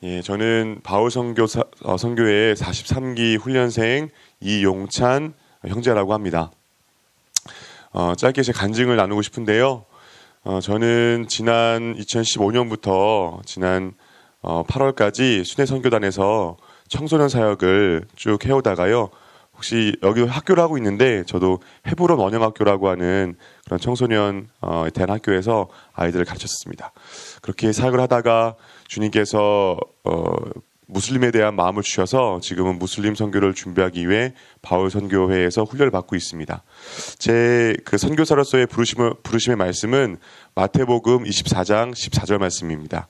예, 저는 바울 선교회 43기 훈련생 이용찬 형제라고 합니다. 짧게 제 간증을 나누고 싶은데요. 저는 지난 2015년부터 지난 8월까지 순회 선교단에서 청소년 사역을 쭉 해오다가요. 혹시 여기 학교를 하고 있는데 저도 헤브론 원형학교라고 하는 그런 청소년 대한 학교에서 아이들을 가르쳤습니다. 그렇게 사역을 하다가 주님께서 무슬림에 대한 마음을 주셔서 지금은 무슬림 선교를 준비하기 위해 바울 선교회에서 훈련을 받고 있습니다. 제 그 선교사로서의 부르심의 말씀은 마태복음 24장 14절 말씀입니다.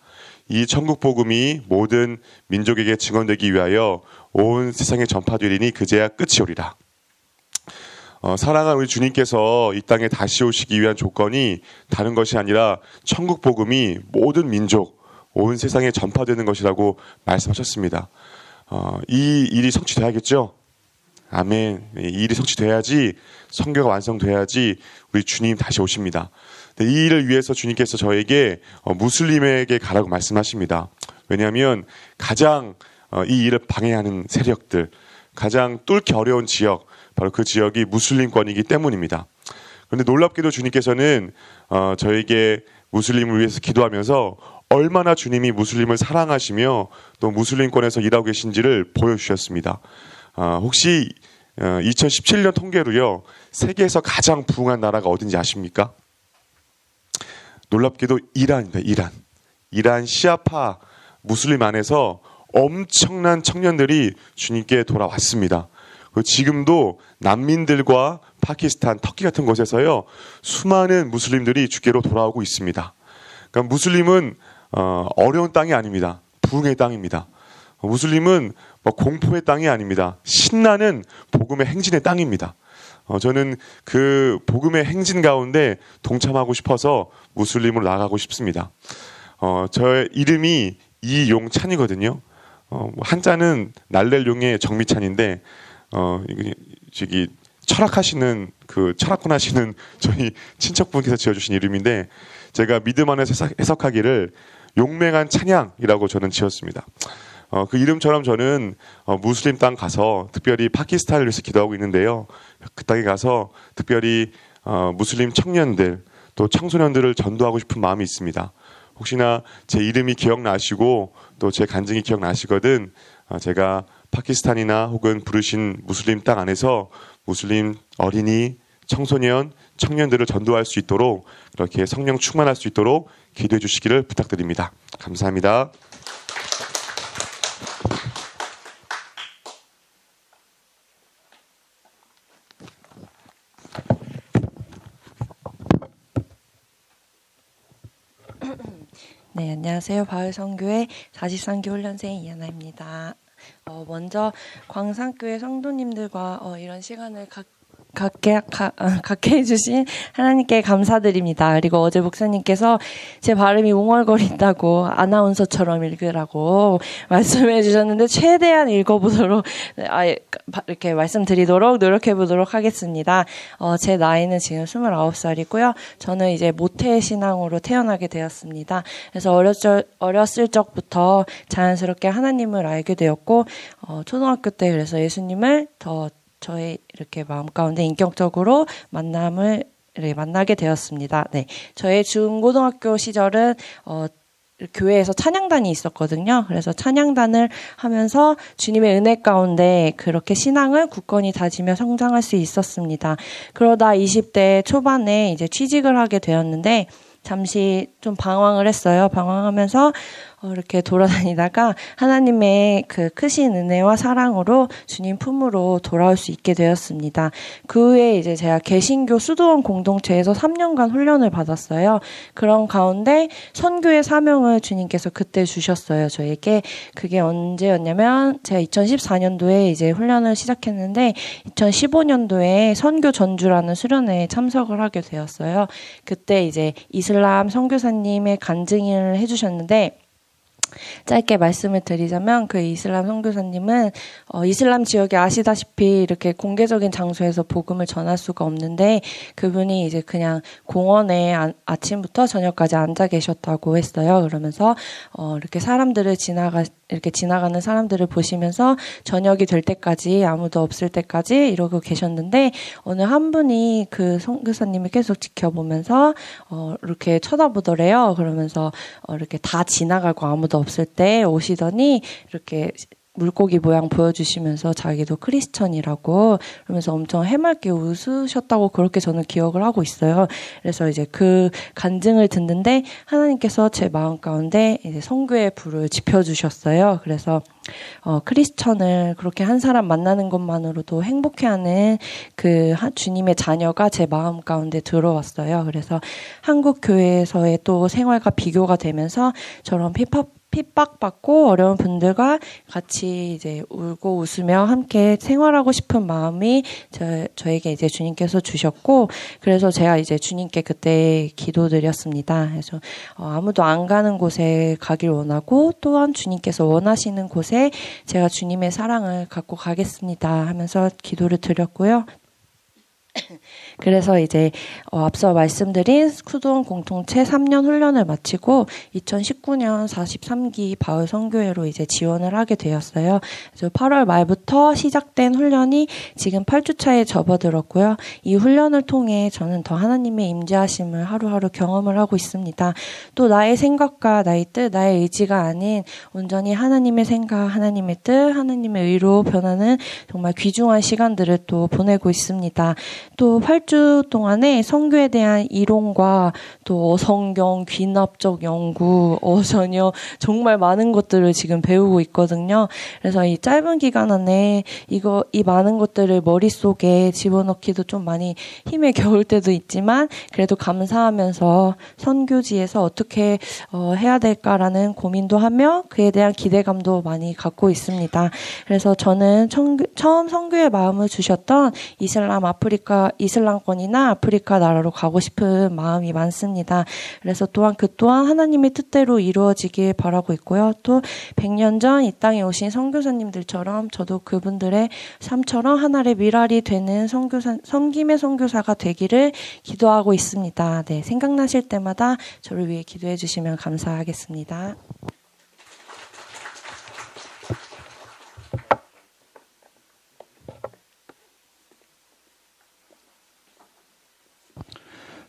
이 천국 복음이 모든 민족에게 증언되기 위하여 온 세상에 전파되리니 그제야 끝이 오리라. 사랑하는 우리 주님께서 이 땅에 다시 오시기 위한 조건이 다른 것이 아니라 천국 복음이 모든 민족, 온 세상에 전파되는 것이라고 말씀하셨습니다. 이 일이 성취돼야겠죠? 아멘. 이 일이 성취돼야지, 선교가 완성돼야지 우리 주님 다시 오십니다. 이 일을 위해서 주님께서 저에게 무슬림에게 가라고 말씀하십니다. 왜냐하면 가장 이 일을 방해하는 세력들, 가장 뚫기 어려운 지역, 바로 그 지역이 무슬림권이기 때문입니다. 그런데 놀랍게도 주님께서는 저에게 무슬림을 위해서 기도하면서 얼마나 주님이 무슬림을 사랑하시며 또 무슬림권에서 일하고 계신지를 보여주셨습니다. 혹시 2017년 통계로요, 세계에서 가장 부흥한 나라가 어딘지 아십니까? 놀랍게도 이란입니다. 이란 시아파 무슬림 안에서 엄청난 청년들이 주님께 돌아왔습니다. 지금도 난민들과 파키스탄, 터키 같은 곳에서요, 수많은 무슬림들이 주께로 돌아오고 있습니다. 그러니까 무슬림은 어려운 땅이 아닙니다. 부흥의 땅입니다. 무슬림은 공포의 땅이 아닙니다. 신나는 복음의 행진의 땅입니다. 저는 그 복음의 행진 가운데 동참하고 싶어서 무슬림으로 나가고 싶습니다. 저의 이름이 이용찬이거든요. 한자는 날렐용의 정미찬인데, 저기 철학하시는 철학권 하시는 저희 친척분께서 지어주신 이름인데, 제가 믿음 안에서 해석하기를 용맹한 찬양이라고 저는 지었습니다. 그 이름처럼 저는 무슬림 땅 가서 특별히 파키스탄을 위해서 기도하고 있는데요. 그 땅에 가서 특별히 무슬림 청년들 또 청소년들을 전도하고 싶은 마음이 있습니다. 혹시나 제 이름이 기억나시고 또 제 간증이 기억나시거든 제가 파키스탄이나 혹은 부르신 무슬림 땅 안에서 무슬림 어린이, 청소년, 청년들을 전도할 수 있도록 이렇게 성령 충만할 수 있도록 기도해 주시기를 부탁드립니다. 감사합니다. 네, 안녕하세요. 바울선교회 43기 훈련생 이하나입니다. 먼저 광산교회 성도님들과 이런 시간을 갖게 해주신 하나님께 감사드립니다. 그리고 어제 목사님께서 제 발음이 웅얼거린다고 아나운서처럼 읽으라고 말씀해 주셨는데 최대한 읽어보도록 이렇게 말씀드리도록 노력해보도록 하겠습니다. 제 나이는 지금 29살이고요. 저는 이제 모태 신앙으로 태어나게 되었습니다. 그래서 어렸을 적부터 자연스럽게 하나님을 알게 되었고 초등학교 때 그래서 예수님을 더 저의 이렇게 마음 가운데 인격적으로 만나게 되었습니다. 네. 저의 중고등학교 시절은, 교회에서 찬양단이 있었거든요. 그래서 찬양단을 하면서 주님의 은혜 가운데 그렇게 신앙을 굳건히 다지며 성장할 수 있었습니다. 그러다 20대 초반에 이제 취직을 하게 되었는데, 잠시 좀 방황을 했어요. 방황하면서 이렇게 돌아다니다가 하나님의 그 크신 은혜와 사랑으로 주님 품으로 돌아올 수 있게 되었습니다. 그 후에 이제 제가 개신교 수도원 공동체에서 3년간 훈련을 받았어요. 그런 가운데 선교의 사명을 주님께서 그때 주셨어요. 저에게. 그게 언제였냐면 제가 2014년도에 이제 훈련을 시작했는데 2015년도에 선교 전주라는 수련회에 참석을 하게 되었어요. 그때 이제 이슬람 선교사님의 간증을 해주셨는데 짧게 말씀을 드리자면 그 이슬람 선교사님은 이슬람 지역에 아시다시피 이렇게 공개적인 장소에서 복음을 전할 수가 없는데 그분이 이제 그냥 공원에 아침부터 저녁까지 앉아 계셨다고 했어요. 그러면서 이렇게 사람들을 이렇게 지나가는 사람들을 보시면서 저녁이 될 때까지 아무도 없을 때까지 이러고 계셨는데 어느 한 분이 그 선교사님을 계속 지켜보면서 이렇게 쳐다보더래요. 그러면서 이렇게 다 지나가고 아무도 없을 때 오시더니 이렇게 물고기 모양 보여주시면서 자기도 크리스천이라고 그러면서 엄청 해맑게 웃으셨다고 그렇게 저는 기억을 하고 있어요. 그래서 이제 그 간증을 듣는데 하나님께서 제 마음 가운데 이제 선교의 불을 지펴주셨어요. 그래서 크리스천을 그렇게 한 사람 만나는 것만으로도 행복해하는 그 주님의 자녀가 제 마음 가운데 들어왔어요. 그래서 한국 교회에서의 또 생활과 비교가 되면서 저런 핍박받고 어려운 분들과 같이 이제 울고 웃으며 함께 생활하고 싶은 마음이 저에게 이제 주님께서 주셨고, 그래서 제가 이제 주님께 그때 기도드렸습니다. 그래서 아무도 안 가는 곳에 가길 원하고 또한 주님께서 원하시는 곳에 제가 주님의 사랑을 갖고 가겠습니다 하면서 기도를 드렸고요. 그래서 이제 앞서 말씀드린 수동 공동체 3년 훈련을 마치고 2019년 43기 바울 선교회로 이제 지원을 하게 되었어요. 그래서 8월 말부터 시작된 훈련이 지금 8주차에 접어들었고요. 이 훈련을 통해 저는 더 하나님의 임재하심을 하루하루 경험을 하고 있습니다. 또 나의 생각과 나의 뜻, 나의 의지가 아닌 온전히 하나님의 생각, 하나님의 뜻, 하나님의 의로 변하는 정말 귀중한 시간들을 또 보내고 있습니다. 또 8주 동안에 선교에 대한 이론과 또 성경, 귀납적 연구, 어선여 정말 많은 것들을 지금 배우고 있거든요. 그래서 이 짧은 기간 안에 이 많은 것들을 머릿속에 집어넣기도 좀 많이 힘에 겨울 때도 있지만 그래도 감사하면서 선교지에서 어떻게 해야 될까라는 고민도 하며 그에 대한 기대감도 많이 갖고 있습니다. 그래서 저는 처음 선교의 마음을 주셨던 이슬람권이나 아프리카 나라로 가고 싶은 마음이 많습니다. 그래서 그 또한 하나님의 뜻대로 이루어지길 바라고 있고요. 또 100년 전 이 땅에 오신 선교사님들처럼 저도 그분들의 삶처럼 하나의 미랄이 되는 섬김의 선교사가 되기를 기도하고 있습니다. 네, 생각나실 때마다 저를 위해 기도해 주시면 감사하겠습니다.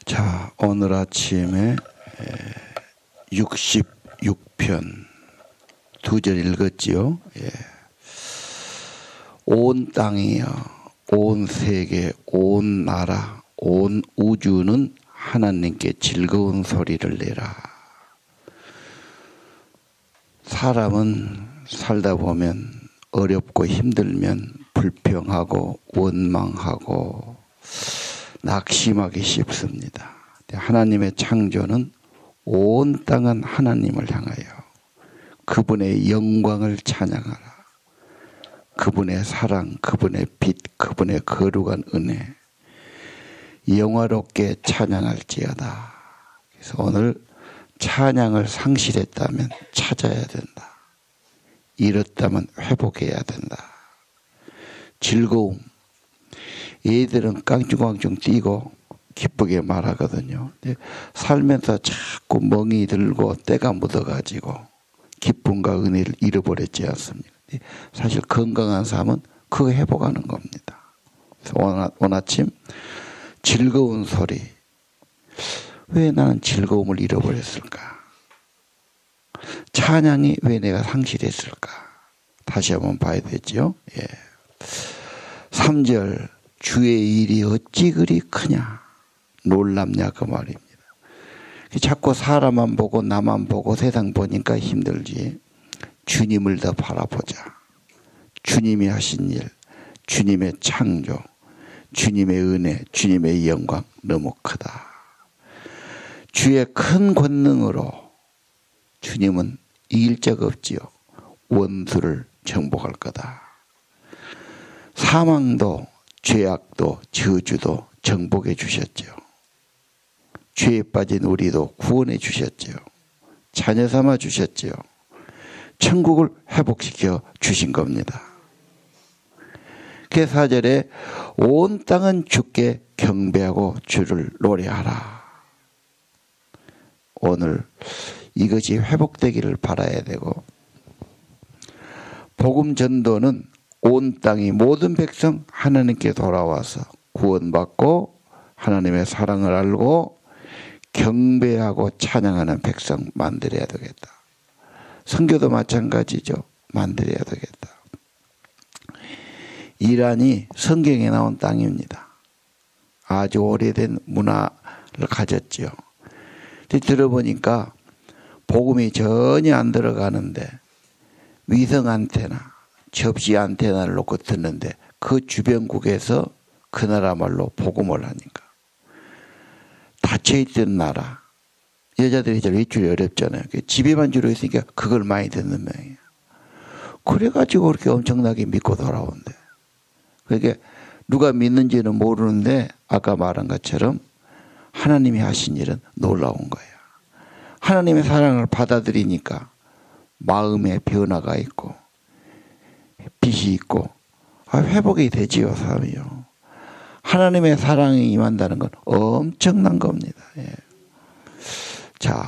자, 오늘 아침에 66편 2절 읽었지요. 예. 온 땅이여, 온 세계, 온 나라, 온 우주는 하나님께 즐거운 소리를 내라. 사람은 살다 보면 어렵고 힘들면 불평하고 원망하고 낙심하기 쉽습니다. 하나님의 창조는 온 땅은 하나님을 향하여 그분의 영광을 찬양하라. 그분의 사랑, 그분의 빛, 그분의 거룩한 은혜 영화롭게 찬양할지어다. 그래서 오늘 찬양을 상실했다면 찾아야 된다. 잃었다면 회복해야 된다. 즐거움. 얘들은 깡충깡충 뛰고 기쁘게 말하거든요. 근데 살면서 자꾸 멍이 들고 때가 묻어가지고 기쁨과 은혜를 잃어버렸지 않습니까? 사실 건강한 삶은 그거 회복하는 겁니다. 그래서 오늘 아침 즐거운 소리. 왜 나는 즐거움을 잃어버렸을까? 찬양이 왜 내가 상실했을까? 다시 한번 봐야 되죠. 예. 3절 주의 일이 어찌 그리 크냐 놀랍냐 그 말입니다. 자꾸 사람만 보고 나만 보고 세상 보니까 힘들지. 주님을 더 바라보자. 주님이 하신 일, 주님의 창조, 주님의 은혜, 주님의 영광 너무 크다. 주의 큰 권능으로 주님은 이길 적 없지요. 원수를 정복할 거다. 사망도 죄악도 저주도 정복해 주셨죠. 죄에 빠진 우리도 구원해 주셨죠. 자녀 삼아 주셨죠. 천국을 회복시켜 주신 겁니다. 그 4절에 온 땅은 주께 경배하고 주를 노래하라. 오늘 이것이 회복되기를 바라야 되고 복음 전도는 온 땅이 모든 백성 하나님께 돌아와서 구원받고 하나님의 사랑을 알고 경배하고 찬양하는 백성 만들어야 되겠다. 선교도 마찬가지죠. 만들어야 되겠다. 이란이 성경에 나온 땅입니다. 아주 오래된 문화를 가졌죠. 들어보니까 복음이 전혀 안 들어가는데 위성 안테나, 접시 안테나를 놓고 듣는데 그 주변국에서 그 나라 말로 복음을 하니까 닫혀있던 나라 여자들이 잘 외출이 어렵잖아요. 집에만 주로 있으니까 그걸 많이 듣는 모양이에요. 그래가지고 그렇게 엄청나게 믿고 돌아온대. 그게 누가 믿는지는 모르는데 아까 말한 것처럼 하나님이 하신 일은 놀라운 거예요. 하나님의 사랑을 받아들이니까 마음의 변화가 있고 빛이 있고 회복이 되지요. 사람이요. 하나님의 사랑이 임한다는 건 엄청난 겁니다. 예. 자,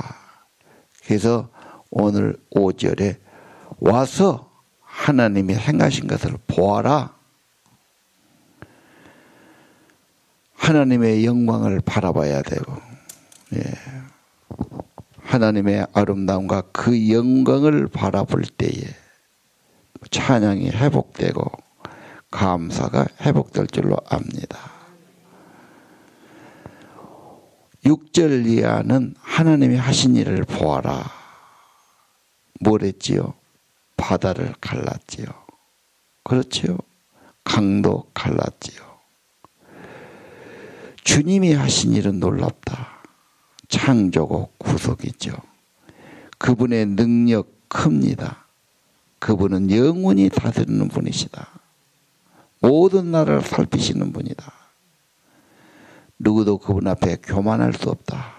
그래서 오늘 5절에 와서 하나님이 행하신 것을 보아라. 하나님의 영광을 바라봐야 되고, 예. 하나님의 아름다움과 그 영광을 바라볼 때에 찬양이 회복되고 감사가 회복될 줄로 압니다. 6절 이하는 하나님이 하신 일을 보아라. 뭘 했지요? 바다를 갈랐지요. 그렇지요? 강도 갈랐지요. 주님이 하신 일은 놀랍다. 창조고 구속이죠. 그분의 능력 큽니다. 그분은 영원히 다스리는 분이시다. 모든 나라를 살피시는 분이다. 누구도 그분 앞에 교만할 수 없다.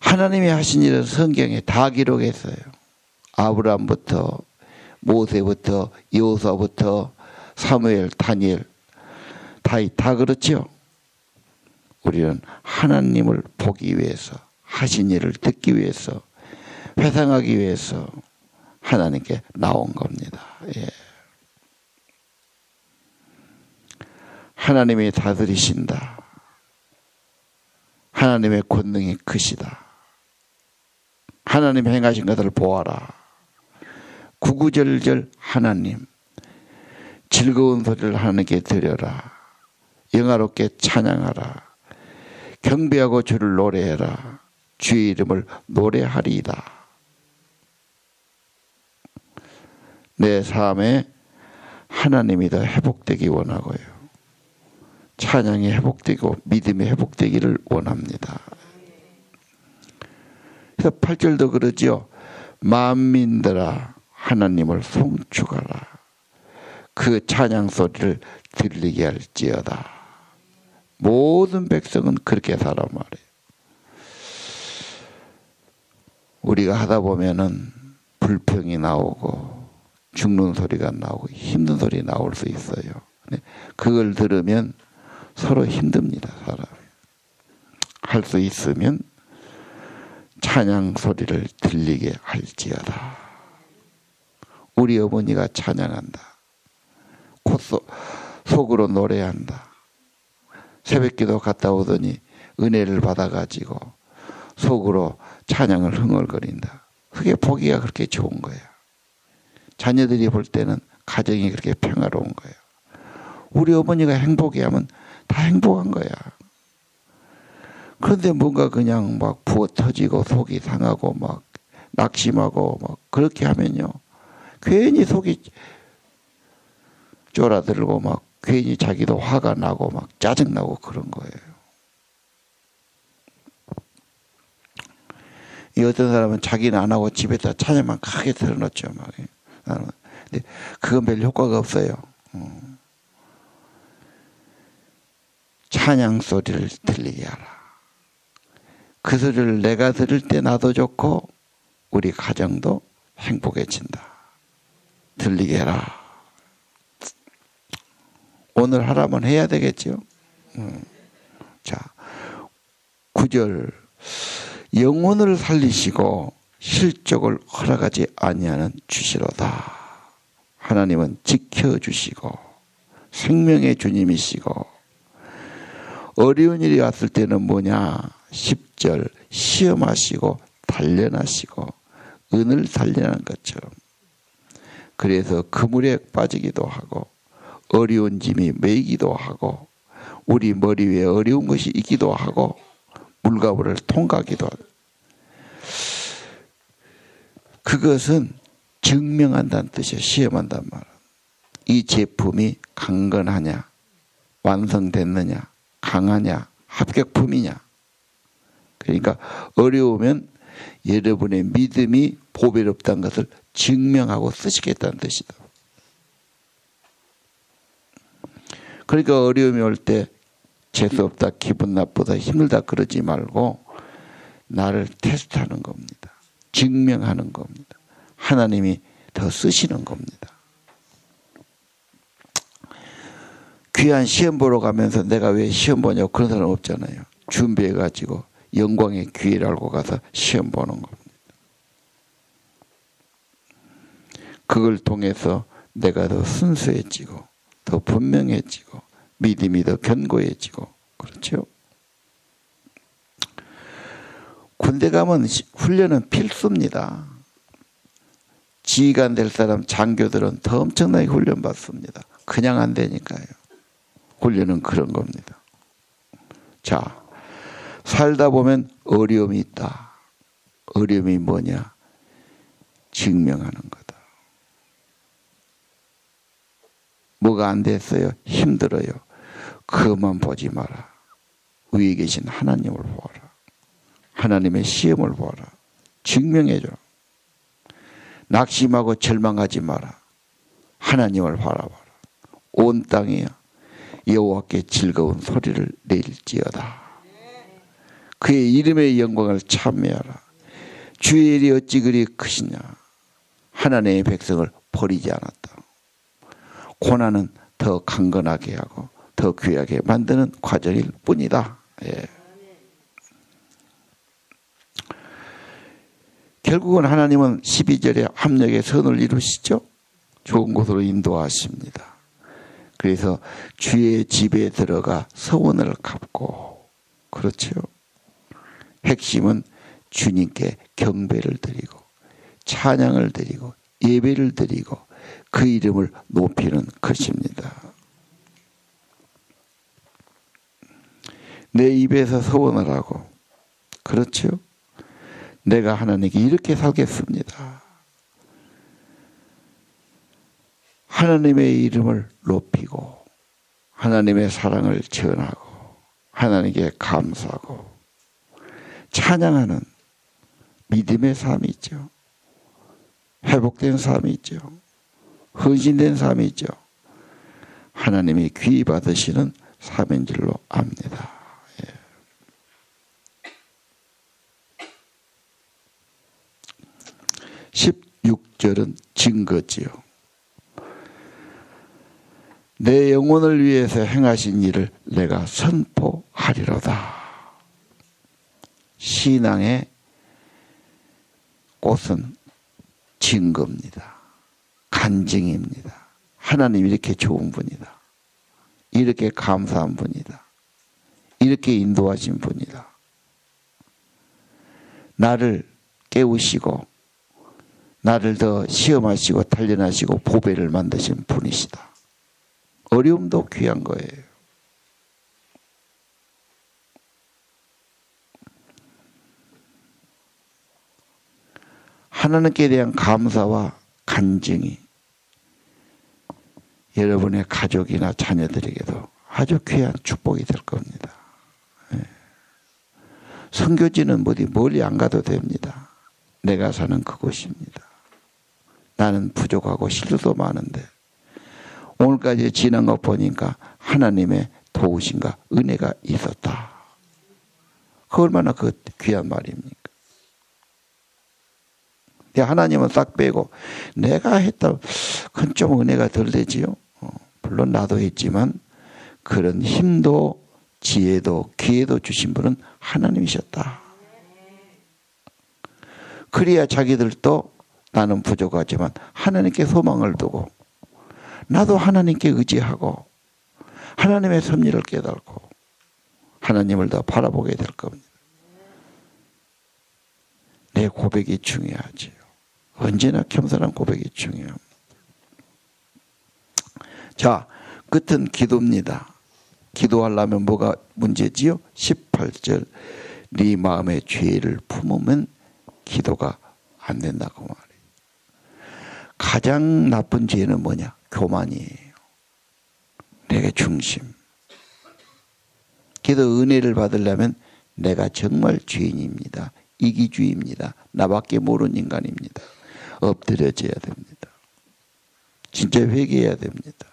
하나님이 하신 일은 성경에 다 기록했어요. 아브라함부터 모세부터 여호수아부터 사무엘, 다니엘 다 그렇죠. 우리는 하나님을 보기 위해서 하신 일을 듣기 위해서 회상하기 위해서 하나님께 나온 겁니다. 예. 하나님이 다스리신다. 하나님의 권능이 크시다. 하나님 행하신 것을 보아라. 구구절절 하나님 즐거운 소리를 하나님께 드려라. 영화롭게 찬양하라. 경배하고 주를 노래해라. 주의 이름을 노래하리이다. 내 삶에 하나님이 더 회복되기 원하고요. 찬양이 회복되고 믿음이 회복되기를 원합니다. 그래서 8절도 그러지요. 만민들아 하나님을 송축하라. 그 찬양 소리를 들리게 할지어다. 모든 백성은 그렇게 살아 말이에요. 우리가 하다 보면은 불평이 나오고 죽는 소리가 나오고 힘든 소리 나올 수 있어요. 그걸 들으면 서로 힘듭니다. 사람이. 할 수 있으면 찬양 소리를 들리게 할지어다. 우리 어머니가 찬양한다. 속으로 노래한다. 새벽기도 갔다 오더니 은혜를 받아가지고 속으로 찬양을 흥얼거린다. 그게 보기가 그렇게 좋은 거야. 자녀들이 볼 때는 가정이 그렇게 평화로운 거야. 우리 어머니가 행복해 하면 다 행복한 거야. 그런데 뭔가 그냥 막 부어 터지고 속이 상하고 막 낙심하고 막 그렇게 하면요. 괜히 속이 쫄아들고 막 괜히 자기도 화가 나고 막 짜증나고 그런 거예요. 이 어떤 사람은 자기는 안 하고 집에다 찬양만 크게 틀어놓죠. 막. 근데 그건 별 효과가 없어요. 찬양 소리를 들리게 하라. 그 소리를 내가 들을 때 나도 좋고 우리 가정도 행복해진다. 들리게 해라. 오늘 하라면 해야 되겠죠. 자, 9절 영혼을 살리시고 실족을 허락하지 아니하는 주시로다. 하나님은 지켜주시고 생명의 주님이시고, 어려운 일이 왔을 때는 뭐냐? 10절 시험하시고 단련하시고 은을 단련하는 것처럼, 그래서 그물에 빠지기도 하고 어려운 짐이 매이기도 하고 우리 머리 위에 어려운 것이 있기도 하고 물가불을 통과하기도 하고, 그것은 증명한다는 뜻이에요. 시험한단 말은. 이 제품이 강건하냐, 완성됐느냐, 강하냐, 합격품이냐. 그러니까 어려우면 여러분의 믿음이 보배롭다는 것을 증명하고 쓰시겠다는 뜻이다. 그러니까 어려움이 올 때 재수없다, 기분 나쁘다, 힘들다 그러지 말고 나를 테스트하는 겁니다. 증명하는 겁니다. 하나님이 더 쓰시는 겁니다. 귀한 시험 보러 가면서 내가 왜 시험 보냐고 그런 사람 없잖아요. 준비해가지고 영광의 기회를 알고 가서 시험 보는 겁니다. 그걸 통해서 내가 더 순수해지고 더 분명해지고 믿음이 더 견고해지고, 그렇죠? 군대 가면 훈련은 필수입니다. 지휘관 될 사람 장교들은 더 엄청나게 훈련 받습니다. 그냥 안 되니까요. 훈련은 그런 겁니다. 자, 살다 보면 어려움이 있다. 어려움이 뭐냐? 증명하는 거다. 뭐가 안 됐어요? 힘들어요. 그것만 보지 마라. 위에 계신 하나님을 보아라. 하나님의 시험을 보아라. 증명해줘. 낙심하고 절망하지 마라. 하나님을 바라봐라. 온 땅이여 여호와께 즐거운 소리를 내릴지어다. 그의 이름의 영광을 찬미하라. 주의 일이 어찌 그리 크시냐. 하나님의 백성을 버리지 않았다. 고난은 더 강건하게 하고 더 귀하게 만드는 과정일 뿐이다. 예. 결국은 하나님은 12절에 합력의 선을 이루시죠. 좋은 곳으로 인도하십니다. 그래서 주의 집에 들어가 서원을 갚고, 그렇죠. 핵심은 주님께 경배를 드리고 찬양을 드리고 예배를 드리고 그 이름을 높이는 것입니다. 내 입에서 서원을 하고, 그렇죠. 내가 하나님께 이렇게 살겠습니다. 하나님의 이름을 높이고 하나님의 사랑을 전하고 하나님께 감사하고 찬양하는 믿음의 삶이 있죠. 회복된 삶이 있죠. 헌신된 삶이 있죠. 하나님이 귀히 받으시는 삶인 줄로 압니다. 16절은 증거지요. 내 영혼을 위해서 행하신 일을 내가 선포하리로다. 신앙의 꽃은 증거입니다. 간증입니다. 하나님 이렇게 좋은 분이다. 이렇게 감사한 분이다. 이렇게 인도하신 분이다. 나를 깨우시고 나를 더 시험하시고 단련하시고 보배를 만드신 분이시다. 어려움도 귀한 거예요. 하나님께 대한 감사와 간증이 여러분의 가족이나 자녀들에게도 아주 귀한 축복이 될 겁니다. 선교지는 어디 멀리 안 가도 됩니다. 내가 사는 그곳입니다. 나는 부족하고 실수도 많은데 오늘까지 지난 것 보니까 하나님의 도우심과 은혜가 있었다. 그 얼마나 그 귀한 말입니까? 하나님은 싹 빼고 내가 했다. 그건 좀 은혜가 덜 되지요. 물론 나도 했지만 그런 힘도 지혜도 기회도 주신 분은 하나님이셨다. 그래야 자기들도 나는 부족하지만 하나님께 소망을 두고 나도 하나님께 의지하고 하나님의 섭리를 깨닫고 하나님을 더 바라보게 될 겁니다. 내 고백이 중요하지요. 언제나 겸손한 고백이 중요합니다. 자, 끝은 기도입니다. 기도하려면 뭐가 문제지요? 18절 네 마음의 죄를 품으면 기도가 안 된다고 말이에요. 가장 나쁜 죄는 뭐냐? 교만이에요. 내가 중심. 기도 은혜를 받으려면 내가 정말 죄인입니다. 이기주의입니다. 나밖에 모르는 인간입니다. 엎드려져야 됩니다. 진짜 회개해야 됩니다.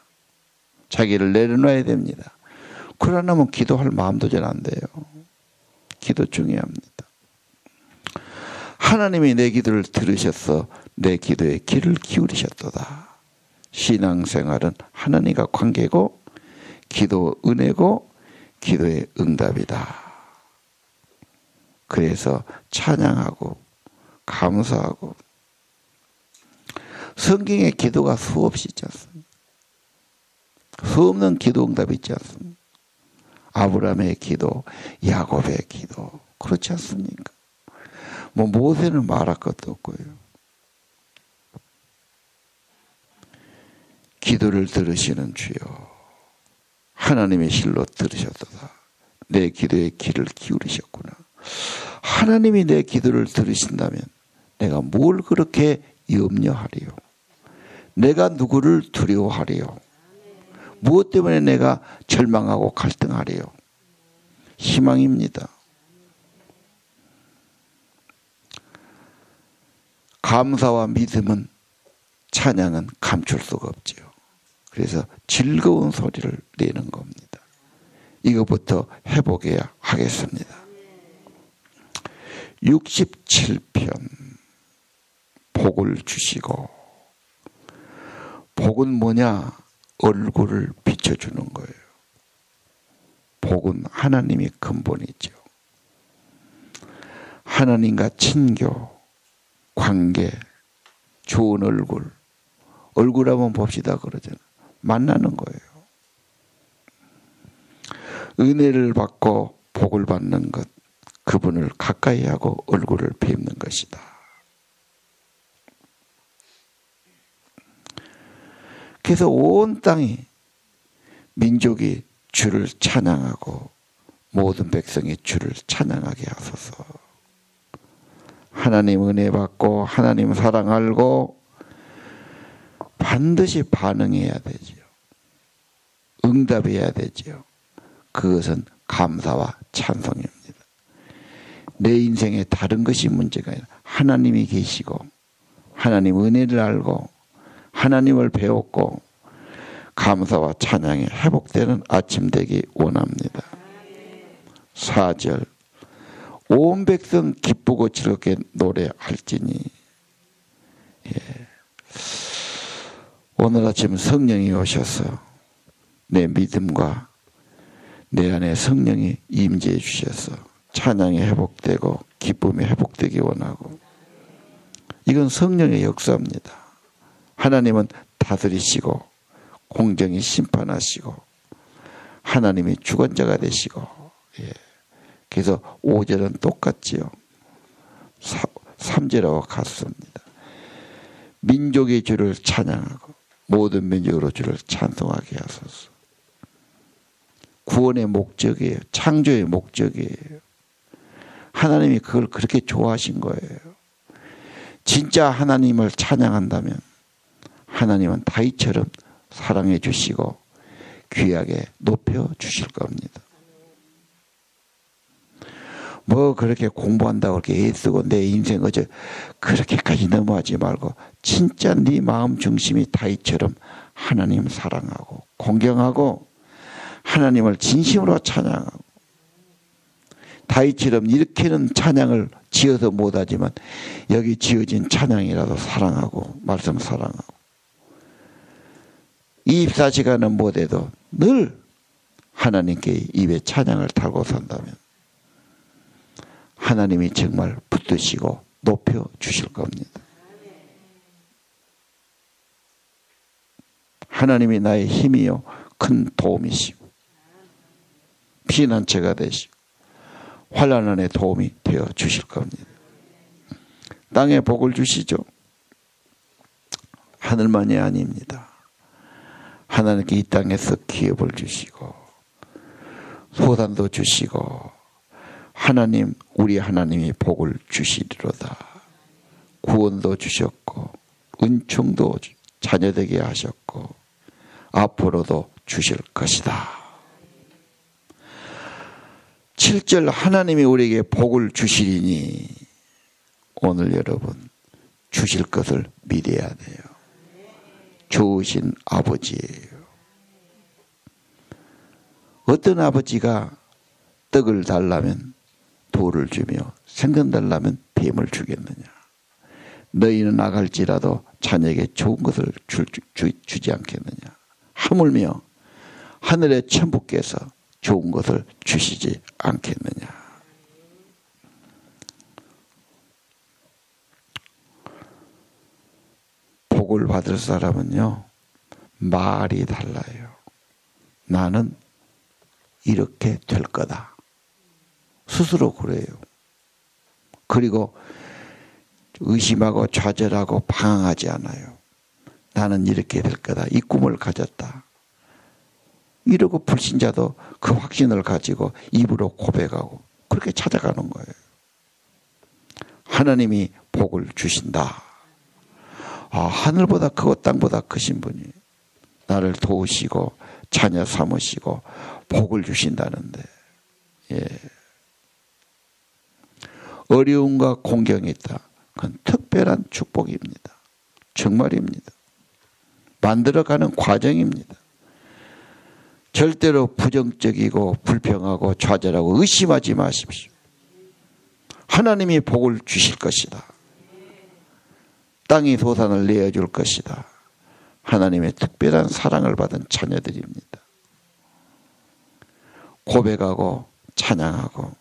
자기를 내려놔야 됩니다. 그러려면 기도할 마음도 잘 안 돼요. 기도 중요합니다. 하나님이 내 기도를 들으셔서 내 기도에 귀를 기울이셨도다. 신앙생활은 하나님과 관계고 기도 은혜고 기도의 응답이다. 그래서 찬양하고 감사하고 성경에 기도가 수없이 있지 않습니까? 수없는 기도 응답이 있지 않습니까? 아브라함의 기도, 야곱의 기도 그렇지 않습니까? 뭐 모세는 말할 것도 없고요. 기도를 들으시는 주여 하나님의 실로 들으셨도다. 내 기도에 귀를 기울이셨구나. 하나님이 내 기도를 들으신다면 내가 뭘 그렇게 염려하리요? 내가 누구를 두려워하리요? 무엇 때문에 내가 절망하고 갈등하리요? 희망입니다. 감사와 믿음은 찬양은 감출 수가 없지요. 그래서 즐거운 소리를 내는 겁니다. 이것부터 해보게야 하겠습니다. 67편 복을 주시고 복은 뭐냐? 얼굴을 비춰주는 거예요. 복은 하나님이 근본이죠. 하나님과 친교, 관계, 좋은 얼굴. 얼굴 한번 봅시다 그러잖아요. 만나는 거예요. 은혜를 받고 복을 받는 것, 그분을 가까이 하고 얼굴을 뵙는 것이다. 그래서 온 땅이 민족이 주를 찬양하고 모든 백성이 주를 찬양하게 하소서. 하나님 은혜 받고 하나님 사랑 알고 반드시 반응해야 되지요. 응답해야 되지요. 그것은 감사와 찬송입니다. 내 인생에 다른 것이 문제가 아니라 하나님이 계시고 하나님 은혜를 알고 하나님을 배웠고 감사와 찬양이 회복되는 아침 되기 원합니다. 4절 온 백성 기쁘고 즐겁게 노래할지니. 예. 오늘 아침 성령이 오셔서 내 믿음과 내 안에 성령이 임재해 주셔서 찬양이 회복되고 기쁨이 회복되기 원하고, 이건 성령의 역사입니다. 하나님은 다스리시고 공정히 심판하시고 하나님이 주권자가 되시고, 예. 그래서 5절은 똑같지요. 3절하고 같습니다. 민족의 주를 찬양하고 모든 민족으로 주를 찬송하게 하소서. 구원의 목적이에요. 창조의 목적이에요. 하나님이 그걸 그렇게 좋아하신 거예요. 진짜 하나님을 찬양한다면 하나님은 다윗처럼 사랑해 주시고 귀하게 높여 주실 겁니다. 뭐 그렇게 공부한다고 그렇게 애쓰고 내 인생 어제 그렇게까지 넘어가지 말고 진짜 네 마음 중심이 다윗처럼 하나님 사랑하고 공경하고 하나님을 진심으로 찬양하고, 다윗처럼 이렇게는 찬양을 지어서 못하지만 여기 지어진 찬양이라도 사랑하고 말씀 사랑하고 24시간은 못해도 늘 하나님께 입에 찬양을 달고 산다면 하나님이 정말 붙드시고 높여 주실 겁니다. 하나님이 나의 힘이요 큰 도움이시고 피난처가 되시고 환난에 도움이 되어 주실 겁니다. 땅에 복을 주시죠. 하늘만이 아닙니다. 하나님께 이 땅에서 기업을 주시고 소산도 주시고 하나님 우리 하나님이 복을 주시리로다. 구원도 주셨고 은총도 자녀되게 하셨고 앞으로도 주실 것이다. 7절 하나님이 우리에게 복을 주시리니 오늘 여러분 주실 것을 믿어야 돼요. 좋으신 아버지예요. 어떤 아버지가 떡을 달라면 돌을 주며 생선 달라면 뱀을 주겠느냐. 너희는 나갈지라도 자녀에게 좋은 것을 주지 않겠느냐. 하물며 하늘의 천부께서 좋은 것을 주시지 않겠느냐. 복을 받을 사람은요 말이 달라요. 나는 이렇게 될 거다. 스스로 그래요. 그리고 의심하고 좌절하고 방황하지 않아요. 나는 이렇게 될 거다. 이 꿈을 가졌다. 이러고 불신자도 그 확신을 가지고 입으로 고백하고 그렇게 찾아가는 거예요. 하나님이 복을 주신다. 하늘보다 크고 땅보다 크신 분이 나를 도우시고 자녀 삼으시고 복을 주신다는데, 예. 어려움과 공경이 있다. 그건 특별한 축복입니다. 정말입니다. 만들어가는 과정입니다. 절대로 부정적이고 불평하고 좌절하고 의심하지 마십시오. 하나님이 복을 주실 것이다. 땅이 소산을 내어줄 것이다. 하나님의 특별한 사랑을 받은 자녀들입니다. 고백하고 찬양하고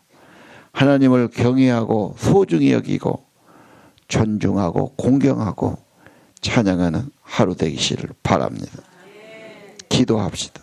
하나님을 경외하고 소중히 여기고 존중하고 공경하고 찬양하는 하루 되기를 바랍니다. 기도합시다.